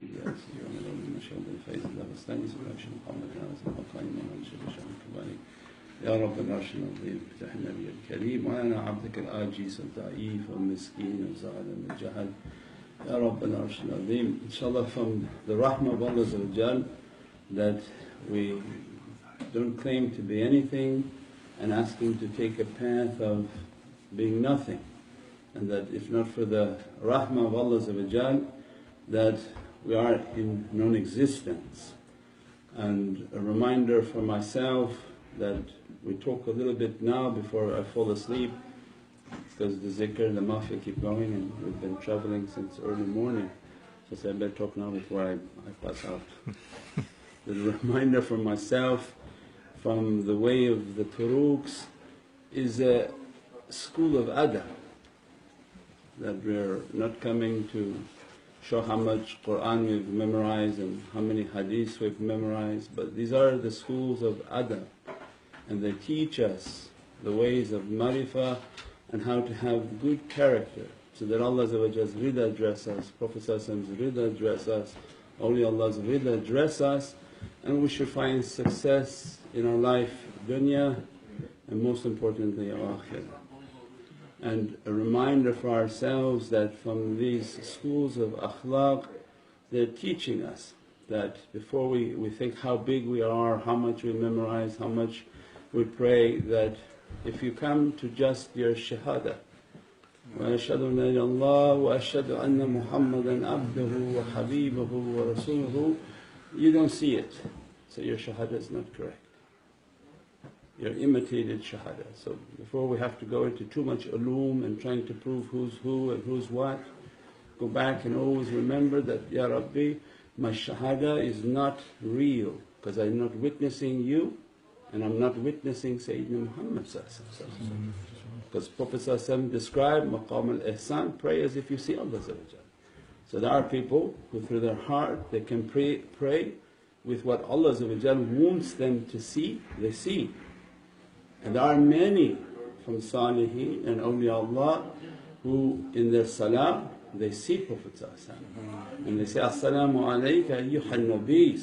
Yes, you're on the مشهد الفيض الله واستاني سبحانه محمد ناس المقايم ومن شر شر كباري يا رب العرش العظيم افتح النبي الكريم وأنا عبدك العاجز الضعيف والمسكين وزعلم الجهل يا رب العرش العظيم. Inshallah, from the rahmah of Allah Azza wa Jal, that we don't claim to be anything and asking to take a path of being nothing, and that if not for the rahmah of Allah Azza wa Jal, that we are in non-existence. And a reminder for myself that we talk a little bit now before I fall asleep, because the zikr and the mafia keep going and we've been travelling since early morning. So I said I better talk now before I pass out. The reminder for myself from the way of the Turuqs is a school of adab, that we're not coming to show how much Qur'an we've memorized and how many hadiths we've memorized, but these are the schools of adab, and they teach us the ways of marifah and how to have good character, so that Allah's rida dress us, Prophet's rida dress us, awliyaullah's rida dress us, and we should find success in our life, dunya, and most importantly our akhirah. And a reminder for ourselves that from these schools of akhlaq, they're teaching us that before we think how big we are, how much we memorize, how much we pray, that if you come to just your shahada, وَأَشْهَدُ أَنَّ لَا إِلَهَ إِلَّا اللَّهُ وَأَشْهَدُ أَنَّ مُحَمَّدًا عَبْدُهُ وَحَبِيبُهُ وَرَسُولُهُ, you don't see it, so your shahada is not correct. You're imitated shahada. So before we have to go into too much ulum and trying to prove who's who and who's what, go back and always remember that, Ya Rabbi, my shahada is not real, because I'm not witnessing you and I'm not witnessing Sayyidina Muhammad. Because Prophet described maqam al-ihsan, pray as if you see Allah. So there are people who through their heart they can pray with what Allah wants them to see, they see. And there are many from Salihin and awliyaullah who in their salah they see Prophet and they say, As-salamu alayka ayyuhan nabi.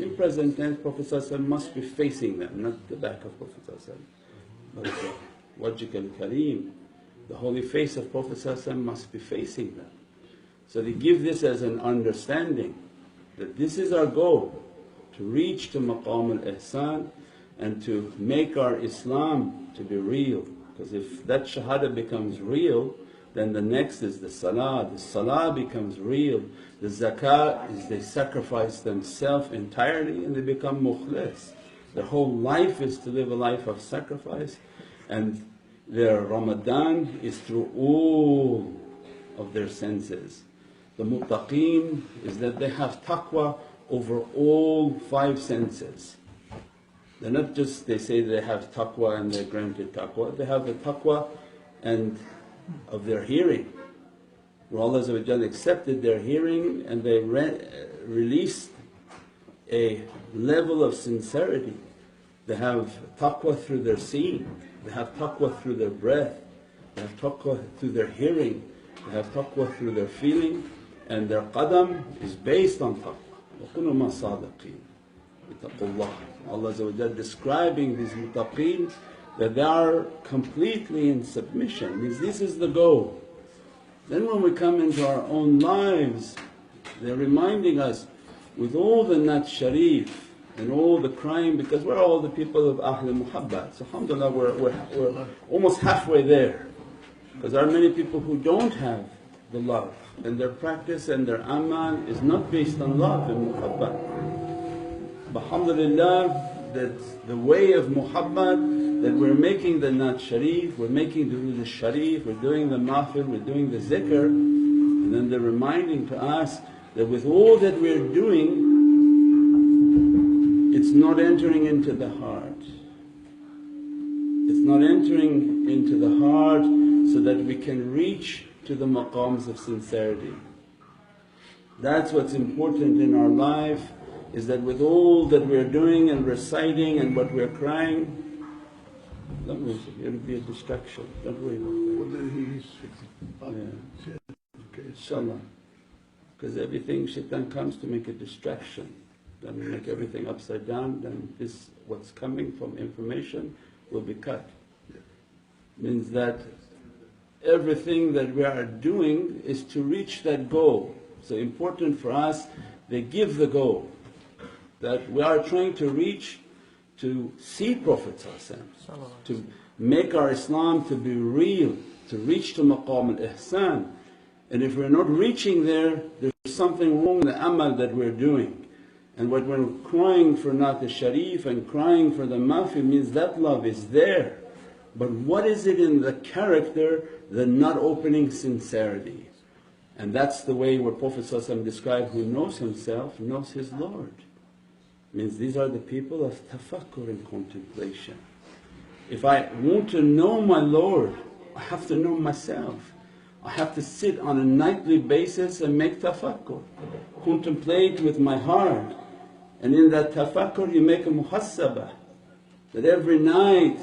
In present tense, Prophet must be facing them, not the back of Prophet, but wajhik al-kareem, the holy face of Prophet must be facing them. So they give this as an understanding that this is our goal, to reach to maqam al-ihsan and to make our Islam to be real. Because if that shahada becomes real, then the next is the salah becomes real. The zakah is they sacrifice themselves entirely and they become mukhlis. Their whole life is to live a life of sacrifice, and their Ramadan is through all of their senses. The muttaqeen is that they have taqwa over all 5 senses. They're not just, they say they have taqwa and they're granted taqwa, they have the taqwa and of their hearing, where Allah accepted their hearing and they released a level of sincerity. They have taqwa through their seeing, they have taqwa through their breath, they have taqwa through their hearing, they have taqwa through their feeling, and their qadam is based on taqwa. وَكُنُوا مَا صَادِقِينَ ittaqullah. Allah describing these muttaqeen that they are completely in submission, means this is the goal. Then when we come into our own lives, they're reminding us with all the nat sharif and all the crime, because we're all the people of ahlul muhabbat. So alhamdulillah we're almost halfway there, because there are many people who don't have the love, and their practice and their aman is not based on love and muhabbat. But alhamdulillah that the way of muhabbat, that we're making the nat sharif, we're making the durood sharif, we're doing the mahfil, we're doing the zikr, and then they're reminding to us that with all that we're doing, it's not entering into the heart. It's not entering into the heart so that we can reach to the maqams of sincerity. That's what's important in our life, is that with all that we're doing and reciting and what we're crying, don't worry, it'll be a distraction, don't worry about that. Yeah. Okay, inshaAllah. Because everything shaitan comes to make a distraction, then we make everything upside down, then this what's coming from information will be cut. Means that everything that we are doing is to reach that goal. So important for us, they give the goal that we are trying to reach, to see Prophet to make our Islam to be real, to reach to maqam al-ihsan. And if we're not reaching there, there's something wrong in the amal that we're doing. And when we're crying for Naat al-Sharif and crying for the Mafi, means that love is there. But what is it in the character, the not opening sincerity? And that's the way what Prophet described, who knows himself knows his Lord. Means these are the people of tafakkur and contemplation. If I want to know my Lord, I have to know myself. I have to sit on a nightly basis and make tafakkur, contemplate with my heart. And in that tafakkur you make a muhasabah, that every night,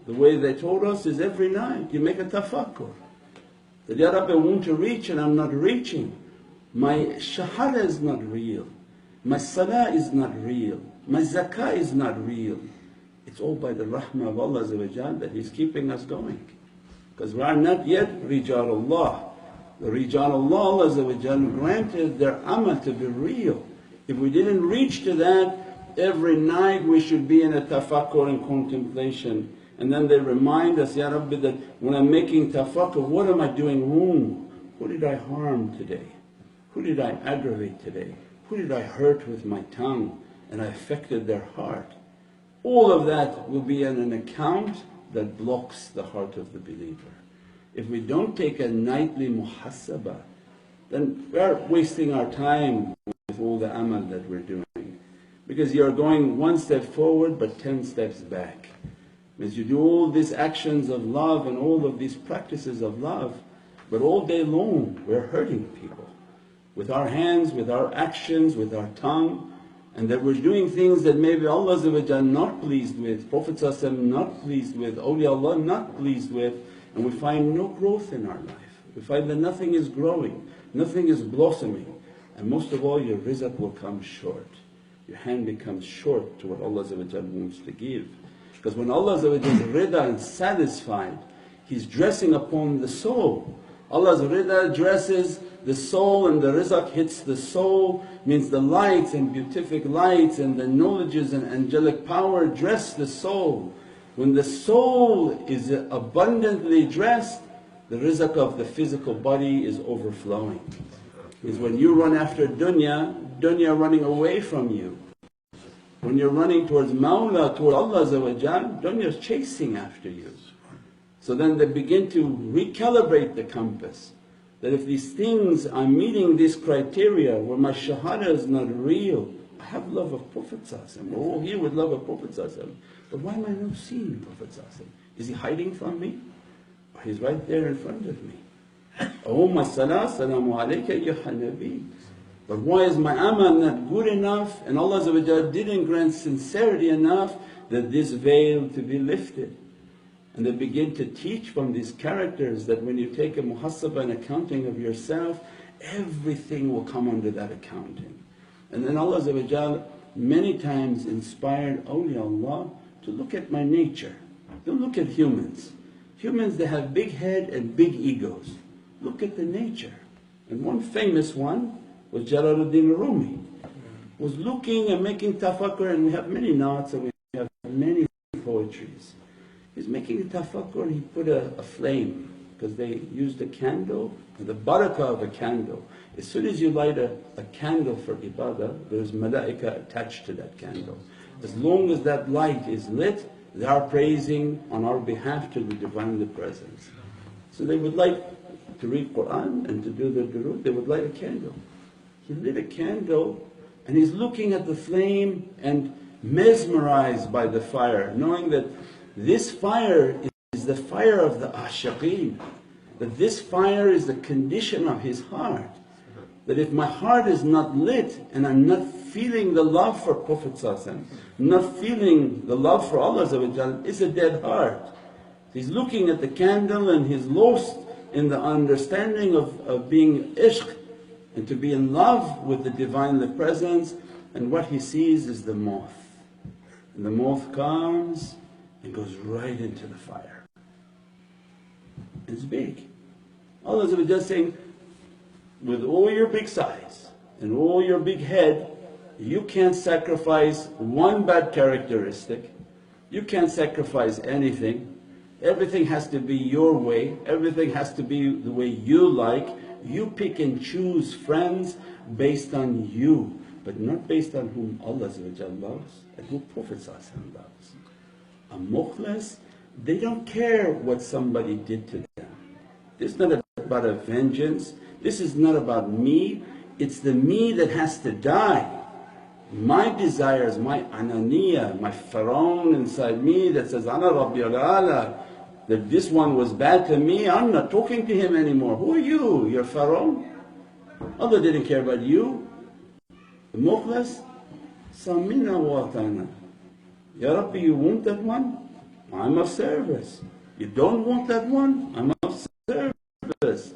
the way they told us is every night you make a tafakkur. That, Ya Rabbi, I want to reach and I'm not reaching. My shahada is not real, my salah is not real, my zakah is not real. It's all by the rahmah of Allah that He's keeping us going. Because we are not yet Rijalullah. The Rijalullah Allah granted their amal to be real. If we didn't reach to that, every night we should be in a tafakkur and contemplation. And then they remind us, Ya Rabbi, that when I'm making tafakkur, what am I doing wrong? Who did I harm today? Who did I aggravate today? Who did I hurt with my tongue and I affected their heart? All of that will be in an account that blocks the heart of the believer. If we don't take a nightly muhasabah, then we are wasting our time with all the amal that we're doing. Because you're going one step forward but 10 steps back. Means you do all these actions of love and all of these practices of love, but all day long we're hurting people. With our hands, with our actions, with our tongue. And that we're doing things that maybe Allah not pleased with, Prophet not pleased with, awliyaullah not pleased with, and we find no growth in our life. We find that nothing is growing, nothing is blossoming, and most of all your rizq will come short. Your hand becomes short to what Allah wants to give. Because when Allah is rida and satisfied, He's dressing upon the soul. Allah's rida dresses the soul and the rizq hits the soul, means the lights and beatific lights and the knowledges and angelic power dress the soul. When the soul is abundantly dressed, the rizq of the physical body is overflowing. Means when you run after dunya, dunya running away from you. When you're running towards mawla, toward Allah, dunya is chasing after you. So then they begin to recalibrate the compass. That if these things are meeting this criteria where my shahada is not real, I have love of Prophet we're all here with love of Prophet but why am I not seeing Prophet? Is he hiding from me? Or he's right there in front of me. Oh my salah, salaamu alayka ya Nabi. But why is my amal not good enough and Allah didn't grant sincerity enough that this veil to be lifted? And they begin to teach from these characters that when you take a muhasabah and accounting of yourself, everything will come under that accounting. And then Allah many times inspired awliyaullah to look at my nature. Don't look at humans. Humans, they have big head and big egos. Look at the nature. And one famous one was Jalaluddin Rumi. Was looking and making tafakkur, and we have many naats and we have many poetries. He's making a tafakkur and he put a flame, because they used a candle, and the barakah of a candle. As soon as you light a candle for ibadah, there's malaika attached to that candle. As long as that light is lit, they are praising on our behalf to the Divinely Presence. So they would like to read Qur'an and to do the durood, they would light a candle. He lit a candle and he's looking at the flame and mesmerized by the fire, knowing that this fire is the fire of the ashiqeen, that this fire is the condition of his heart. That if my heart is not lit and I'm not feeling the love for Prophet not feeling the love for Allah, it's a dead heart. He's looking at the candle and he's lost in the understanding of being ishq and to be in love with the Divine Presence, and what he sees is the moth. And the moth comes and goes right into the fire. It's big. Allah is just saying, with all your big size and all your big head, you can't sacrifice one bad characteristic, you can't sacrifice anything. Everything has to be your way, everything has to be the way you like. You pick and choose friends based on you, but not based on whom Allah loves and who Prophet loves. A mukhlas, they don't care what somebody did to them. This is not about a vengeance, this is not about me, it's the me that has to die. My desires, my ananiya, my pharaoh inside me that says, Ana Rabbi al-Ala, that this one was bad to me, I'm not talking to him anymore. Who are you? You're pharaoh? Allah didn't care about you. The mukhlas, Samina wa atana. Ya Rabbi, you want that one? I'm of service. You don't want that one? I'm of service.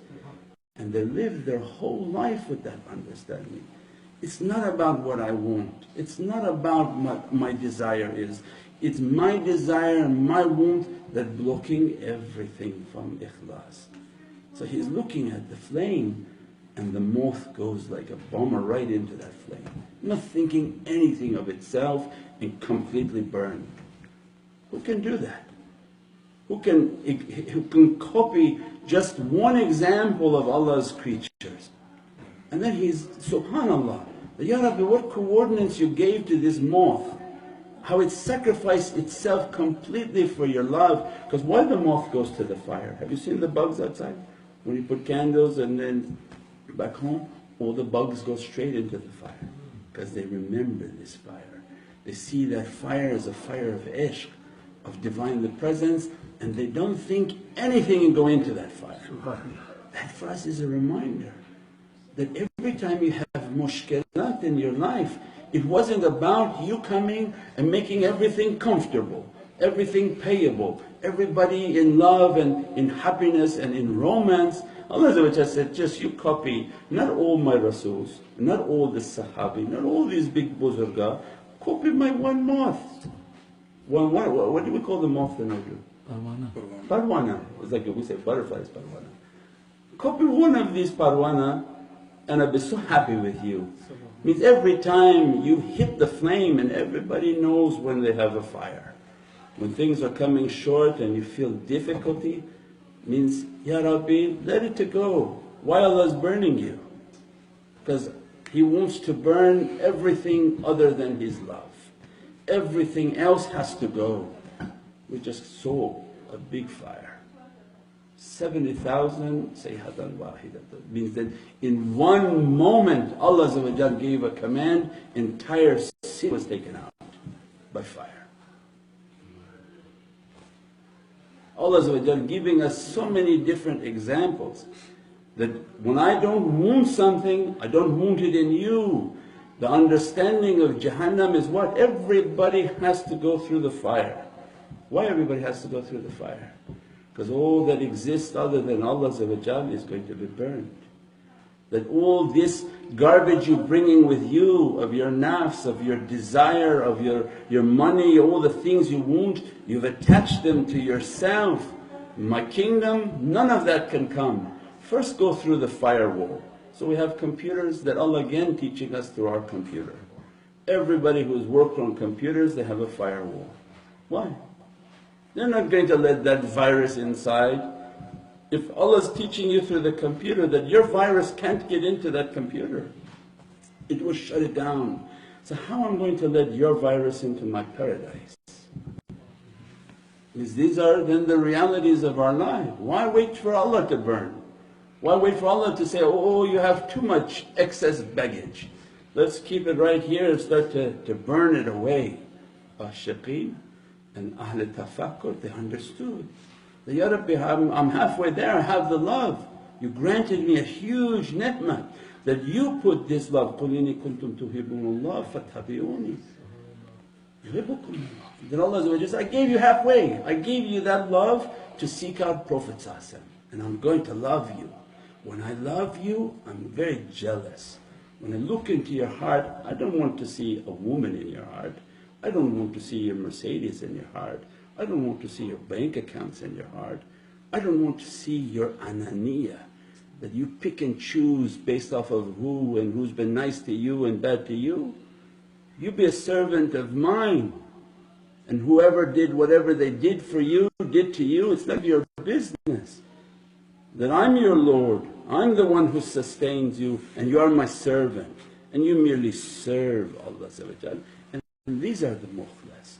And they live their whole life with that understanding. It's not about what I want, it's not about what my desire is. It's my desire and my want that blocking everything from ikhlas. So he's looking at the flame and the moth goes like a bomber right into that flame, not thinking anything of itself and completely burned. Who can do that? Who can copy just one example of Allah's creatures? And then he's, subhanAllah, Ya Rabbi, what coordinates you gave to this moth, how it sacrificed itself completely for your love. Because why the moth goes to the fire? Have you seen the bugs outside? When you put candles and then back home, all the bugs go straight into the fire because they remember this fire. They see that fire as a fire of ishq, of Divine Presence, and they don't think anything and go into that fire. That for us is a reminder that every time you have mushkilat in your life, it wasn't about you coming and making everything comfortable, everything payable, everybody in love and in happiness and in romance. Allah said, just you copy not all my Rasools, not all the Sahabi, not all these big buzurga, copy my one moth. What do we call the moth in Urdu? Parwana. Parwana. It's like we say butterflies, parwana. Copy one of these parwana and I'll be so happy with you. Means every time you hit the flame, and everybody knows when they have a fire. When things are coming short and you feel difficulty, means, Ya Rabbi, let it to go. Why Allah is burning you? Because He wants to burn everything other than His love. Everything else has to go. We just saw a big fire. 70,000 sayhatan wahidatan, means that in one moment Allah gave a command, entire city was taken out by fire. Allah giving us so many different examples that when I don't want something, I don't want it in you. The understanding of Jahannam is what? Everybody has to go through the fire. Why everybody has to go through the fire? Because all that exists other than Allah is going to be burned. That all this garbage you're bringing with you of your nafs, of your desire, of your money, all the things you want, you've attached them to yourself. My kingdom, none of that can come. First go through the firewall. So we have computers that Allah again teaching us through our computer. Everybody who's worked on computers, they have a firewall. Why? They're not going to let that virus inside. If Allah's teaching you through the computer that your virus can't get into that computer, it will shut it down. So how am I going to let your virus into my paradise? Because these are then the realities of our life. Why wait for Allah to burn? Why wait for Allah to say, oh you have too much excess baggage, let's keep it right here and start to burn it away. Ashaqeen and ahlul Tafakkur, they understood that, Ya Rabbi, I'm halfway there, I have the love. You granted me a huge ni'mah that you put this love. قُلْ إِنِّي كُنْتُمْ تُحِبُّونَ اللَّهَ فَاتَّبِعُونِي يُحِبُّكُمُ اللَّهُ. Then Allah says, I gave you halfway, I gave you that love to seek out Prophet and I'm going to love you. When I love you, I'm very jealous. When I look into your heart, I don't want to see a woman in your heart. I don't want to see your Mercedes in your heart. I don't want to see your bank accounts in your heart. I don't want to see your ananiya, that you pick and choose based off of who and who's been nice to you and bad to you. You be a servant of mine, and whoever did whatever they did for you, did to you, it's none of your business. That I'm your Lord, I'm the one who sustains you, and you are my servant, and you merely serve Allah. And these are the mukhlas,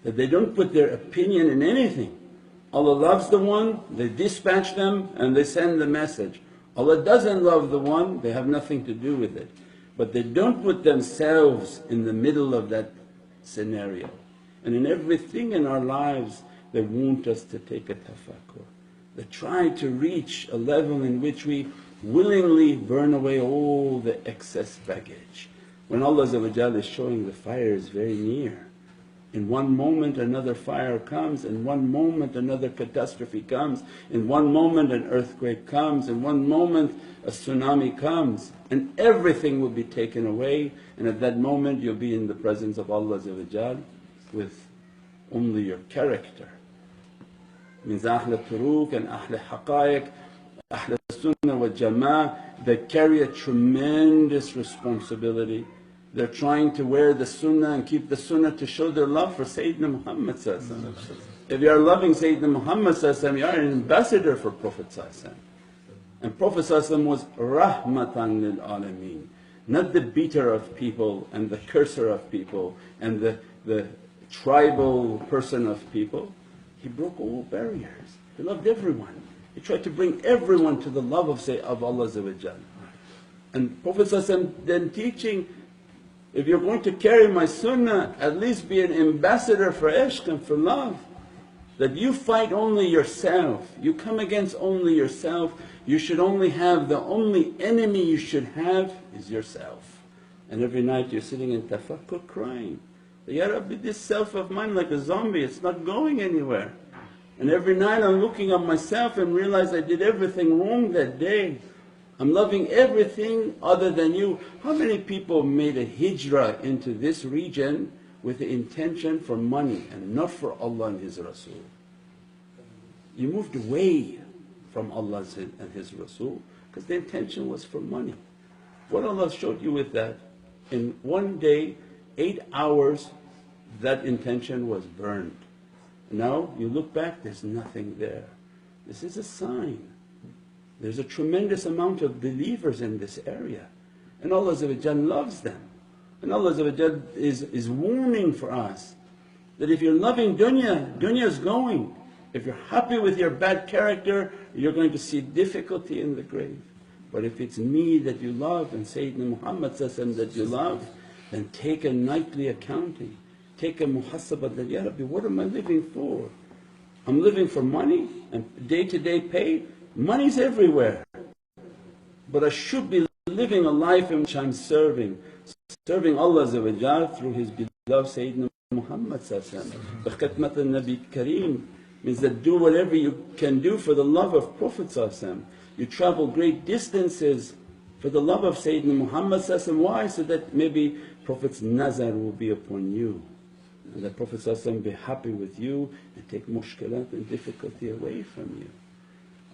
that they don't put their opinion in anything. Allah loves the one, they dispatch them and they send the message. Allah doesn't love the one, they have nothing to do with it. But they don't put themselves in the middle of that scenario. And in everything in our lives they want us to take a tafakkur. They try to reach a level in which we willingly burn away all the excess baggage. When Allah is showing the fire is very near. In one moment another fire comes, in one moment another catastrophe comes, in one moment an earthquake comes, in one moment a tsunami comes, and everything will be taken away, and at that moment you'll be in the presence of Allah with only your character. Means Ahlul Turuq and Ahlul Haqaiq, Ahlul Sunnah wal Jama'ah, they carry a tremendous responsibility. They're trying to wear the Sunnah and keep the Sunnah to show their love for Sayyidina Muhammad. If you are loving Sayyidina Muhammad, you are an ambassador for Prophet. And Prophet was rahmatan lil alameen, not the beater of people and the curser of people and the tribal person of people. He broke all barriers, he loved everyone. He tried to bring everyone to the love of Allah. And Prophet then teaching, if you're going to carry my sunnah, at least be an ambassador for ishq and for love. That you fight only yourself, you come against only yourself, you should only have, the only enemy you should have is yourself. And every night you're sitting in tafakkur crying, Ya Rabbi, this self of mine like a zombie, it's not going anywhere. And every night I'm looking at myself and realize I did everything wrong that day. I'm loving everything other than you. How many people made a hijrah into this region with the intention for money and not for Allah and His Rasul? You moved away from Allah and His Rasul because the intention was for money. What Allah showed you with that? In one day, 8 hours, that intention was burned. Now you look back, there's nothing there. This is a sign. There's a tremendous amount of believers in this area, and Allah loves them. And Allah is warning for us that if you're loving dunya, dunya is going. If you're happy with your bad character, you're going to see difficulty in the grave. But if it's me that you love and Sayyidina Muhammad that you love, then take a nightly accounting. Take a muhasabah that, Ya Rabbi, what am I living for? I'm living for money and day to day pay. Money's everywhere, but I should be living a life in which I'm serving Allah through His beloved Sayyidina Muhammad. The khidmat al-Nabi Kareem means that do whatever you can do for the love of Prophet. You travel great distances for the love of Sayyidina Muhammad. Why? So that maybe Prophet's nazar will be upon you, and that Prophet be happy with you and take mushkilat and difficulty away from you.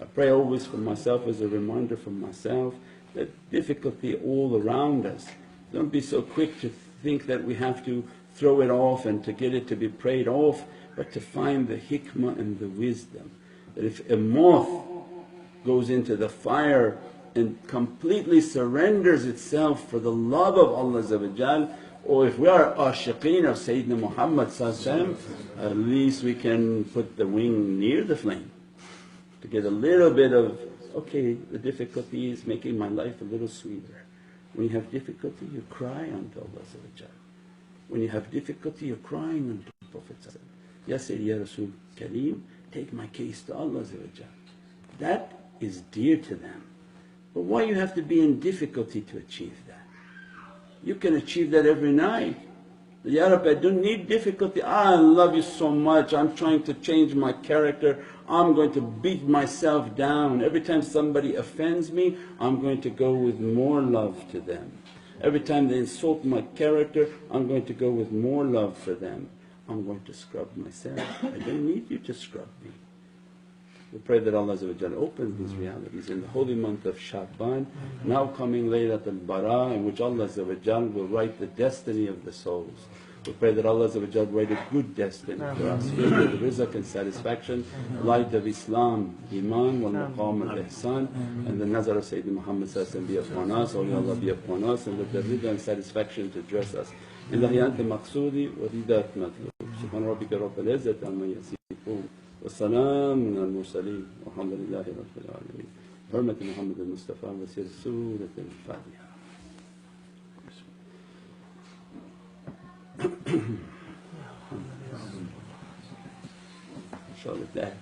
I pray always for myself, as a reminder for myself, that difficulty all around us, don't be so quick to think that we have to throw it off and to get it to be prayed off, but to find the hikmah and the wisdom. That if a moth goes into the fire and completely surrenders itself for the love of Allah, or if we are ashiqeen of Sayyidina Muhammad, at least we can put the wing near the flame to get a little bit of, okay, the difficulty is making my life a little sweeter. When you have difficulty, you cry unto Allah. When you have difficulty, you're crying unto the Prophet. Ya Sayyidi Ya Rasul Kareem, take my case to Allah. That is dear to them. But why you have to be in difficulty to achieve that? You can achieve that every night. Ya Rabbi, I don't need difficulty. I love you so much, I'm trying to change my character, I'm going to beat myself down. Every time somebody offends me, I'm going to go with more love to them. Every time they insult my character, I'm going to go with more love for them. I'm going to scrub myself. I don't need you to scrub me. We pray that Allah opens these realities in the holy month of Sha'ban, now coming Laylat al-Bara, in which Allah will write the destiny of the souls. We pray that Allah write a good destiny for us, filled with rizq and satisfaction, light of Islam, iman, wal maqam al ihsan, and the nazar of Sayyidina Muhammad be upon us, awliyaullah be upon us, and that the rizq and satisfaction to dress us. Ilahi anta maqsoodi wa ridat matlub. Subhana rabbika rabbil izzati amma yasifoon. والسلام على المرسلين والحمد لله رب العالمين. حرمة محمد المصطفى وسير سورة الفاتحة. إن شاء الله.